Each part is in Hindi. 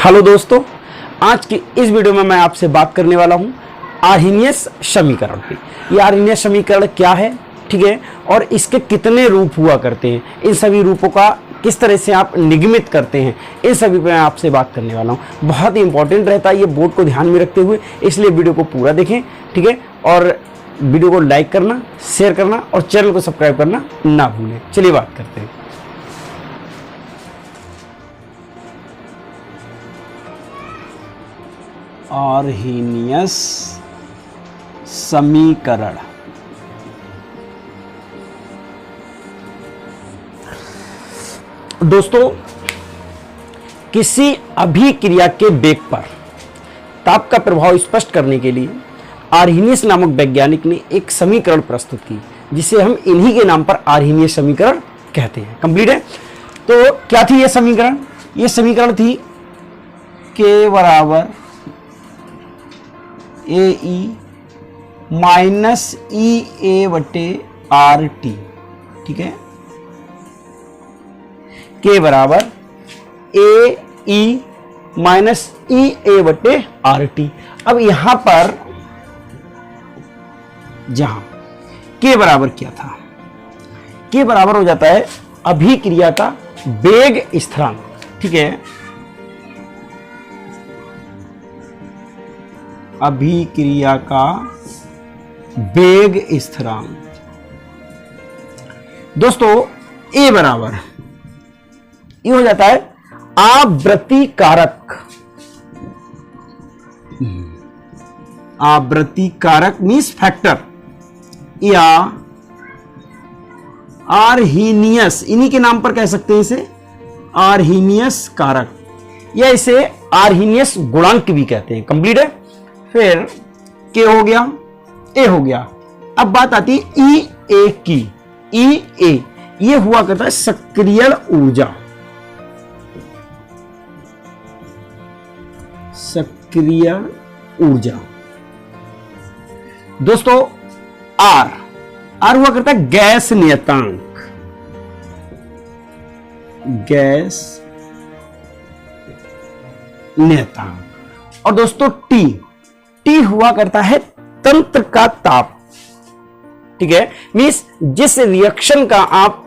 हेलो दोस्तों, आज की इस वीडियो में मैं आपसे बात करने वाला हूं आर्हीनियस समीकरण पे। ये आर्हीनियस समीकरण क्या है, ठीक है, और इसके कितने रूप हुआ करते हैं, इन सभी रूपों का किस तरह से आप निगमित करते हैं, इन सभी पे मैं आपसे बात करने वाला हूं। बहुत ही इंपॉर्टेंट रहता है ये बोर्ड को ध्यान में रखते हुए, इसलिए वीडियो को पूरा देखें, ठीक है, और वीडियो को लाइक करना, शेयर करना और चैनल को सब्सक्राइब करना ना भूलें। चलिए बात करते हैं। आर्हीनियस समीकरण। दोस्तों, किसी अभिक्रिया के वेग पर ताप का प्रभाव स्पष्ट करने के लिए आर्हीनियस नामक वैज्ञानिक ने एक समीकरण प्रस्तुत की, जिसे हम इन्हीं के नाम पर आर्हीनियस समीकरण कहते हैं। कंप्लीट है। तो क्या थी यह समीकरण? यह समीकरण थी K बराबर AE माइनस EA बटे RT, ठीक है। K बराबर AE माइनस EA बटे RT। अब यहां पर जहां K बराबर क्या था, K बराबर हो जाता है अभिक्रिया का वेग स्थिरांक, ठीक है। अभिक्रिया का वेग स्थिरांक। दोस्तों, A बराबर ये हो जाता है आवृत्ति कारक। आवृत्ति कारक मीन्स फैक्टर, या आर्हीनियस, इन्हीं के नाम पर कह सकते हैं इसे आर्हीनियस कारक, या इसे आर्हीनियस गुणांक भी कहते हैं। कंप्लीट है। फिर K हो गया, A हो गया। अब बात आती है EA की। EA ये हुआ करता है सक्रिय ऊर्जा। सक्रिय ऊर्जा। दोस्तों, R हुआ करता है गैस नियतांक। गैस नियतांक। और दोस्तों T हुआ करता है तंत्र का ताप, ठीक है। मींस जिस रिएक्शन का आप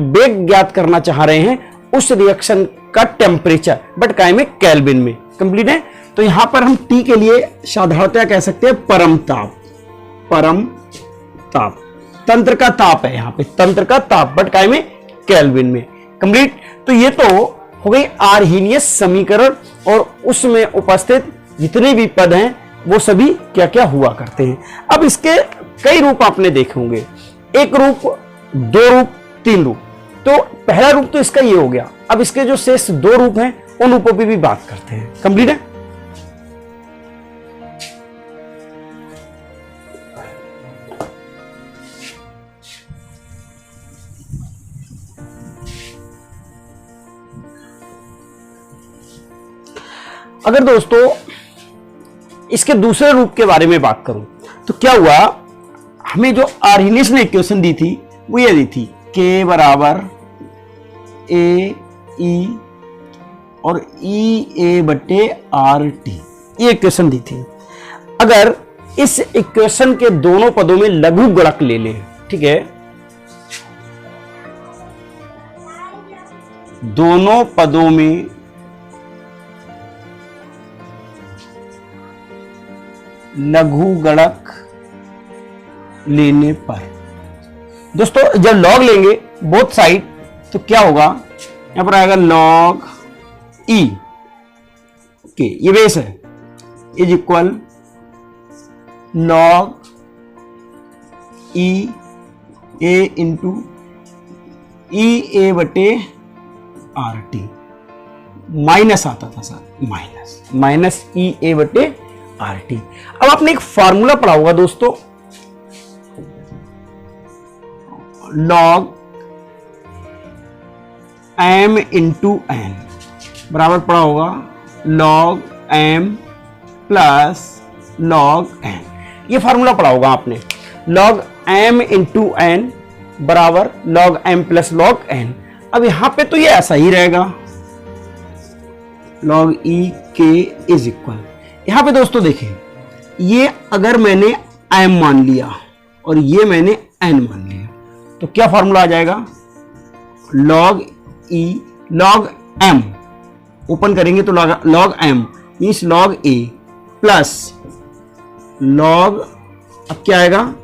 वेग ज्ञात करना चाह रहे हैं, उस रिएक्शन का टेम्परेचर, बट काय में केल्विन में। कंप्लीट है। तो यहां पर हम T के लिए साधारणतया कह सकते हैं परम ताप। परम ताप तंत्र का ताप है, यहां पे तंत्र का ताप, बट काय में केल्विन में। कंप्लीट। तो ये तो हो गई आर्हीनियस समीकरण, और उसमें उपस्थित जितने भी पद हैं वो सभी क्या क्या हुआ करते हैं। अब इसके कई रूप आपने देखे होंगे, एक रूप, दो रूप, तीन रूप। तो पहला रूप तो इसका ये हो गया। अब इसके जो शेष दो रूप हैं उन रूपों पे भी बात करते हैं। कंप्लीट है। अगर दोस्तों इसके दूसरे रूप के बारे में बात करूं तो क्या हुआ, हमें जो आर्हीनियस ने इक्वेशन दी थी वो ये दी थी K बराबर AE और EA बटे RT, ये इक्वेशन दी थी। अगर इस इक्वेशन के दोनों पदों में लघु गुणक ले लें, ठीक है, दोनों पदों में लघु गुणक लेने पर, दोस्तों जब लॉग लेंगे बोथ साइड तो क्या होगा, यहां पर आएगा लॉग E के, ये बेस है, is equal log E A into EA बटे RT। माइनस आता था सर, माइनस EA बटे RT। अब आपने एक फार्मूला पढ़ा होगा दोस्तों, log m इंटू n बराबर पढ़ा होगा log m plus log n। ये फार्मूला पढ़ा होगा आपने, log m इंटू n बराबर log m plus log n। अब यहां पे तो ये ऐसा ही रहेगा, log e k is equal, यहां पे दोस्तों देखें, ये अगर मैंने m मान लिया और ये मैंने n मान लिया तो क्या फॉर्मूला आ जाएगा, log e log m, open करेंगे तो log m means log a plus log, अब क्या आएगा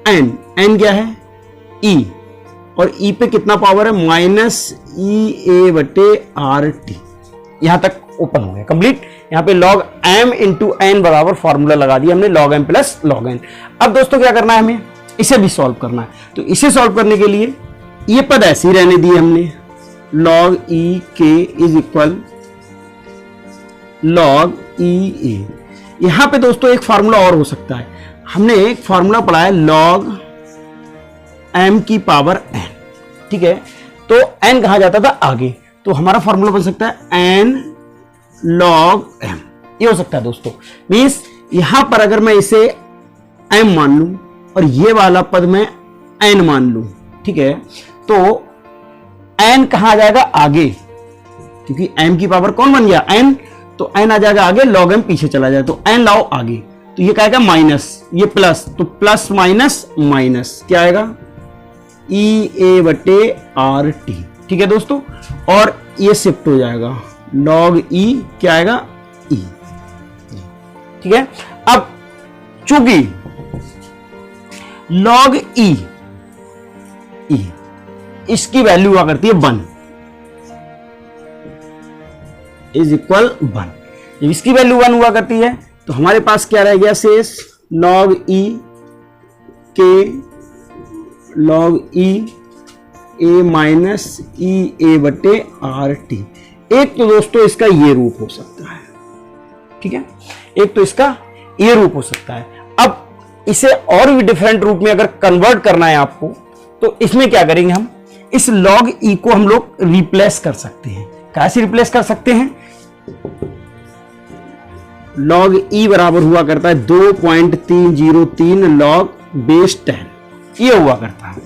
n, n क्या है e, और e पे कितना पावर है माइनस ई ए बटे आर टी, यहां तक ओपन हो गया कंप्लीट। यहां पे log m इंटू एन बराबर फॉर्मूला लगा दिया हमने log m plus log n। अब दोस्तों क्या करना है, हमें इसे भी सॉल्व करना है, तो इसे सॉल्व करने के लिए ये पद ऐसे ही रहने दिए हमने, log e k is equal log e a। यहां पे दोस्तों एक फार्मूला और हो सकता है, हमने एक फार्मूला पढ़ा है log m की पावर n, ठीक है, तो n कहा जाता था आगे, तो हमारा फार्मूला बन सकता है n log m, ये हो सकता है दोस्तों। मींस यहां पर अगर मैं इसे m मान लूं और ये वाला पद मैं n मान लूं, ठीक है, तो n कहां आ जाएगा आगे, क्योंकि m की पावर कौन बन गया n, तो n आ जाएगा आगे, log m पीछे चला जाए, तो n लाओ आगे, तो ये क्या आएगा माइनस, ये प्लस, तो प्लस माइनस माइनस क्या आएगा ई ए बटे आर टी, ठीक है दोस्तों, और ये शिफ्ट हो जाएगा log e क्या आएगा e, ठीक है। अब चूंकि log e इसकी वैल्यू हुआ करती है 1 इज इक्वल 1, जब इसकी वैल्यू 1 हुआ करती है तो हमारे पास क्या रह गया शेष, log e k log e a minus E A बटे आर टी। एक तो दोस्तों इसका ये रूप हो सकता है, ठीक है, एक तो इसका ये रूप हो सकता है। अब इसे और भी डिफरेंट रूप में अगर कन्वर्ट करना है आपको, तो इसमें क्या करेंगे, हम इस log e को हम लोग रिप्लेस कर सकते हैं। कैसे रिप्लेस कर सकते हैं, log e बराबर हुआ करता है 2.303 log बेस 10, ये हुआ करता है।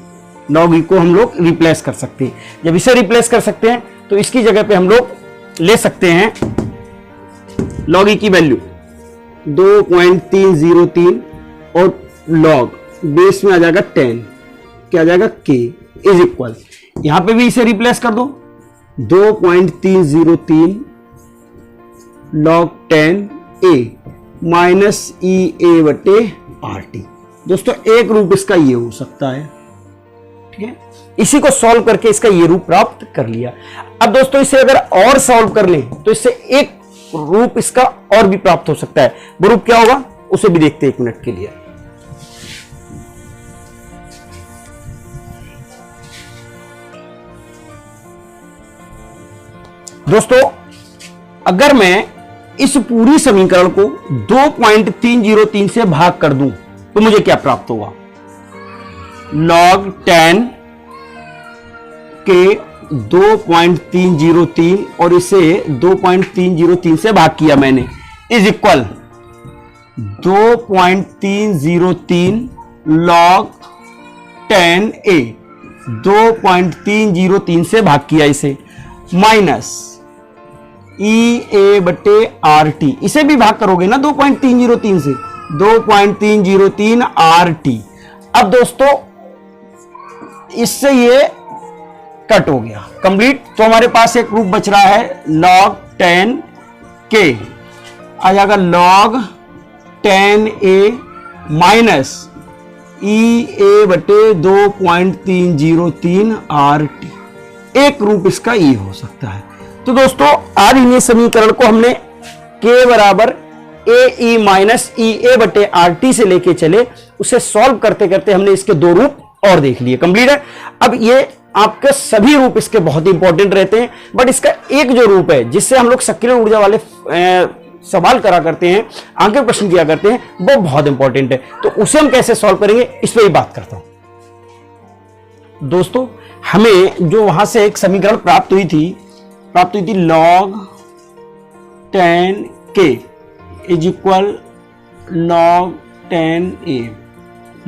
log e को हम लोग रिप्लेस कर सकते हैं, जब इसे रिप्लेस कर सकते हैं तो इसकी जगह पे हम लोग ले सकते हैं log e की वैल्यू 2.303 और log बेस में आ जाएगा 10, क्या आ जाएगा k इज इक्वल, यहां पे भी इसे रिप्लेस कर दो 2.303 log 10 a minus E A बटे आर टी। दोस्तों एक रूप इसका ये हो सकता है, ठीक है, इसी को सॉल्व करके इसका ये रूप प्राप्त कर लिया। अब दोस्तों इसे अगर और सॉल्व कर लें तो इससे एक रूप इसका और भी प्राप्त हो सकता है, वो रूप क्या होगा उसे भी देखते हैं 1 मिनट के लिए। दोस्तों अगर मैं इस पूरी समीकरण को 2.303 से भाग कर दूं तो मुझे क्या प्राप्त होगा, log 10 के 2.303 और इसे 2.303 से भाग किया मैंने इज इक्वल 2.303 log 10a 2.303 से भाग किया इसे माइनस ई ए बटे आर टी, इसे भी भाग करोगे ना 2.303 से, 2.303 आर टी। अब दोस्तों इससे ये कट हो गया कंप्लीट, तो हमारे पास एक रूप बच रहा है log 10 के आ जाएगा log 10a minus E A बटे 2.303 आर टी। एक रूप इसका ये हो सकता है। तो दोस्तों आज इन्हीं समीकरण को हमने k बराबर ए ई माइनस ई ए बटे आर टी से लेके चले, उसे सॉल्व करते करते हमने इसके 2 रूप और देख लिए, कंप्लीट है। अब ये आपके सभी रूप इसके बहुत इंपॉर्टेंट रहते हैं, बट इसका एक जो रूप है जिससे हम लोग सक्रिय ऊर्जा वाले सवाल करा करते हैं, आगे प्रश्न किया करते हैं, वो बहुत इंपॉर्टेंट है। तो उसे हम कैसे सॉल्व करेंगे इस पर ही बात करता हूं। दोस्तों हमें जो वहां से एक समीकरण प्राप्त हुई थी log 10k is equal log 10a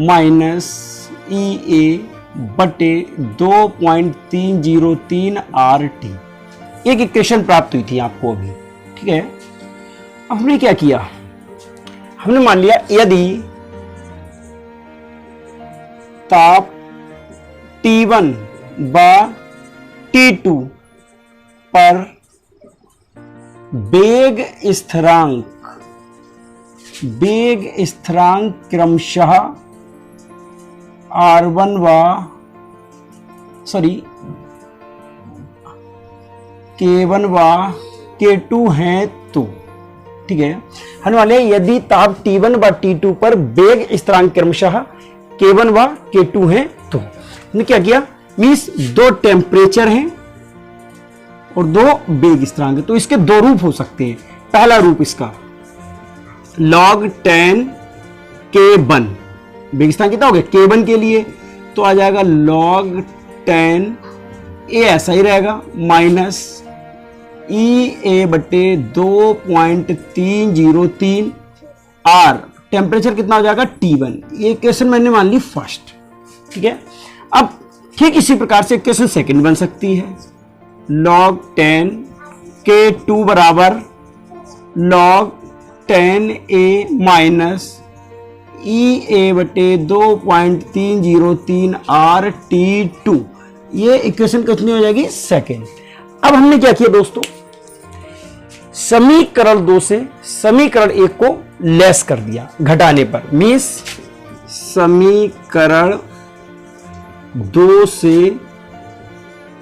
minus E A बटे 2.303 आर टी। एक इक्वेशन प्राप्त हुई थी आपको अभी, ठीक है। अब हमने क्या किया, हमने मान लिया यदि ताप T1 बा T2 पर वेग स्थिरांक क्रमशः R1 व K1 व K2 हैं तो, ठीक है। हमने मान लिया यदि ताप T1 व T2 पर वेग स्थिरांक क्रमशः K1 व K2 हैं तो हमने क्या किया, मीन्स दो टेम्परेचर हैं और दो वेग स्थिरांक है, तो इसके दो रूप हो सकते हैं। पहला रूप इसका log 10 K1, वेग स्थिरांक कितना हो गया K1 के लिए, तो आ जाएगा log 10 ए ऐसा ही रहेगा माइनस EA बटे 2.303 R, टेम्परेचर कितना हो जाएगा T1। ये इक्वेशन मैंने मान ली फर्स्ट, ठीक है। अब ठीक इसी प्रकार से इक्वेशन सेकंड बन सकती है, log 10 K2 बराबर log 10A माइनस EA बटे 2.303 R T2। ये इक्वेशन कितनी हो जाएगी, सेकंड। अब हमने क्या किया दोस्तों, समीकरण 2 से समीकरण 1 को लेस कर दिया घटाने पर, मीन्स समीकरण 2 से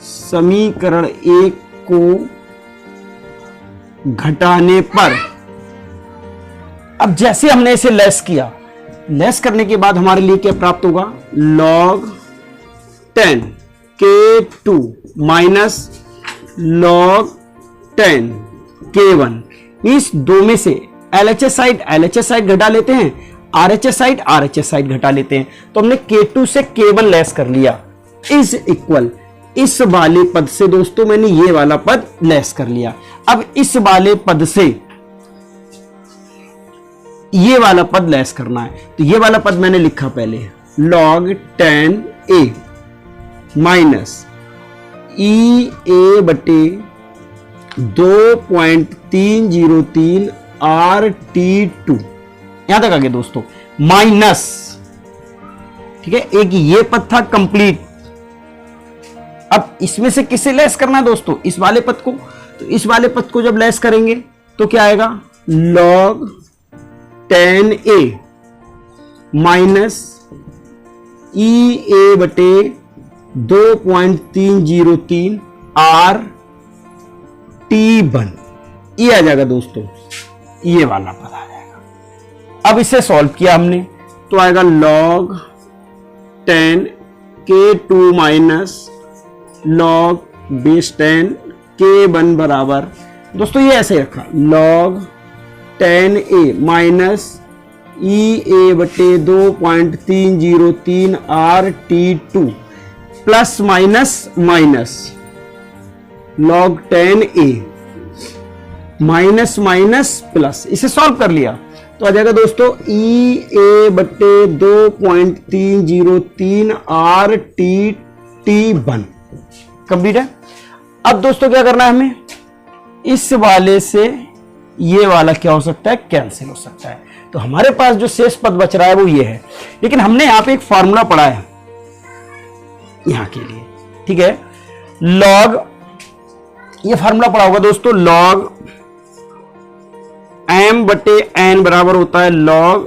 समीकरण 1 को घटाने पर, अब जैसे हमने इसे लेस किया, लेस करने के बाद हमारे लिए क्या प्राप्त होगा, log 10 K2 minus log 10 K1, इस दो में से LHS साइड घटा लेते हैं, RHS साइड घटा लेते हैं, तो हमने K2 से K1 लेस कर लिया, इज इक्वल इस वाले पद से दोस्तों मैंने ये वाला पद लेस कर लिया। अब इस वाले पद से ये वाला पद लेस करना है, तो ये वाला पद मैंने लिखा पहले log 10A माइनस EA बटे 2.303 RT2, यहां तक आ गया दोस्तों, माइनस, ठीक है। एक ये पद था कंप्लीट। अब इसमें से किसे लेस करना है दोस्तों, इस वाले पद को, तो इस वाले पद को जब लेस करेंगे तो क्या आएगा, log 10A माइनस EA बटे 2.303 RT1, ये आ जाएगा दोस्तों, ये वाला पद आ जाएगा। अब इसे सॉल्व किया हमने तो आएगा log 10 K2 minus log base 10 K1 बराबर, दोस्तों ये ऐसे रखा log 10A माइनस EA बटे 2.303 RT2 plus minus log 10A minus minus plus, इसे सॉल्व कर लिया तो आ जाएगा दोस्तों EA बटे 2.303 RT1 कंप्लीट है। अब दोस्तों क्या करना है हमें, इस वाले से ये वाला क्या हो सकता है, कैंसिल हो सकता है, तो हमारे पास जो शेष पद बच रहा है वो ये है। लेकिन हमने यहां पे एक फॉर्मूला पढ़ा है यहां के लिए, ठीक है, log, ये फॉर्मूला पढ़ा होगा दोस्तों, log m बटे n बराबर होता है log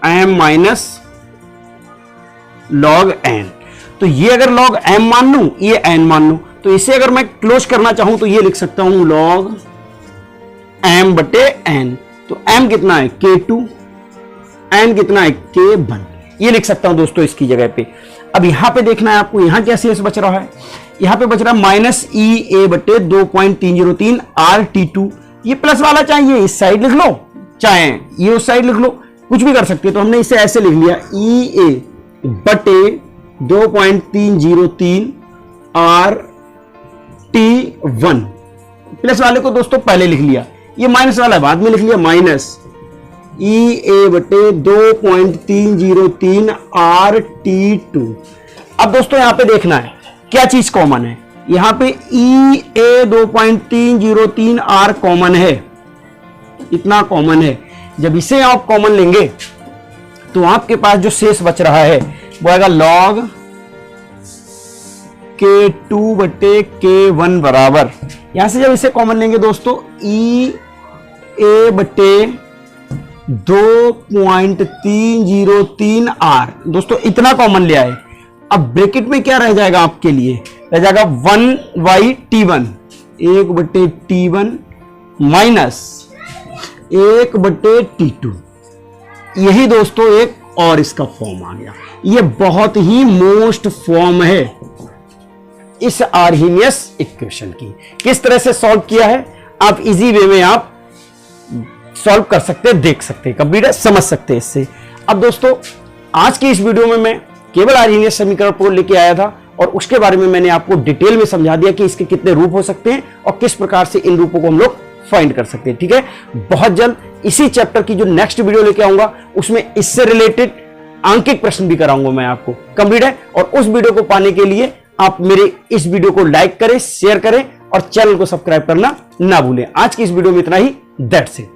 m minus log n। तो ये अगर log m मान लूं, ये n मान लूं, तो इसे अगर मैं क्लोज करना चाहूं तो ये लिख सकता हूं log m बटे n। तो m कितना है K2, n कितना है K1, ये लिख सकता हूं दोस्तों इसकी जगह पे। अब यहां पे देखना है आपको, यहां क्या शेष बच रहा है, यहां पे बच रहा है माइनस EA बटे 2.303 RT2। ये प्लस वाला चाहिए इस साइड लिख लो, चाहे ये उस साइड लिख लो, कुछ भी कर सकते हो। तो हमने इसे ऐसे लिख लिया EA बटे 2.303 RT1, प्लस वाले को दोस्तों पहले लिख लिया, ये माइनस वाला बाद में लिख लिया, माइनस EA बटे 2.303 RT2। अब दोस्तों यहां पे देखना है क्या चीज कॉमन है, यहां पे EA 2.303 R कॉमन है, इतना कॉमन है। जब इसे आप कॉमन लेंगे तो आपके पास जो शेष बच रहा है वो आएगा log K2 बटे K1 बराबर, यहां से जब इसे कॉमन लेंगे दोस्तों EA बटे 2.303 R, दोस्तों इतना कॉमन ले आए। अब ब्रैकेट में क्या रह जाएगा आपके लिए, रह जाएगा 1/T1, 1/T1 माइनस 1/T2। यही दोस्तों एक और इसका फॉर्म आ गया। ये बहुत ही मोस्ट फॉर्म है इस आर्हीनियस इक्वेशन की। किस तरह से सॉल्व किया है आप इजी वे में आप सॉल्व कर सकते हैं, देख सकते हैं, कंप्लीट समझ सकते हैं इससे। अब दोस्तों आज की इस वीडियो में मैं केवल आर्हीनियस समीकरण को लेके आया था और उसके बारे में मैंने आपको डिटेल में समझा दिया कि इसके कितने रूप हो सकते हैं और किस प्रकार से इन रूपों को हम लोग फाइंड कर सकते हैं। ठीक है, बहुत जल्द इसी चैप्टर की जो नेक्स्ट वीडियो लेके आऊंगा उसमें इससे रिलेटेड आंकिक प्रश्न भी कराऊंगा मैं आपको, कंप्लीट है। और उस वीडियो को पाने के लिए आप मेरे इस वीडियो को लाइक करें, शेयर करें और चैनल को सब्सक्राइब करना ना भूलें। आज की इस वीडियो में इतना ही, दैट्स इट।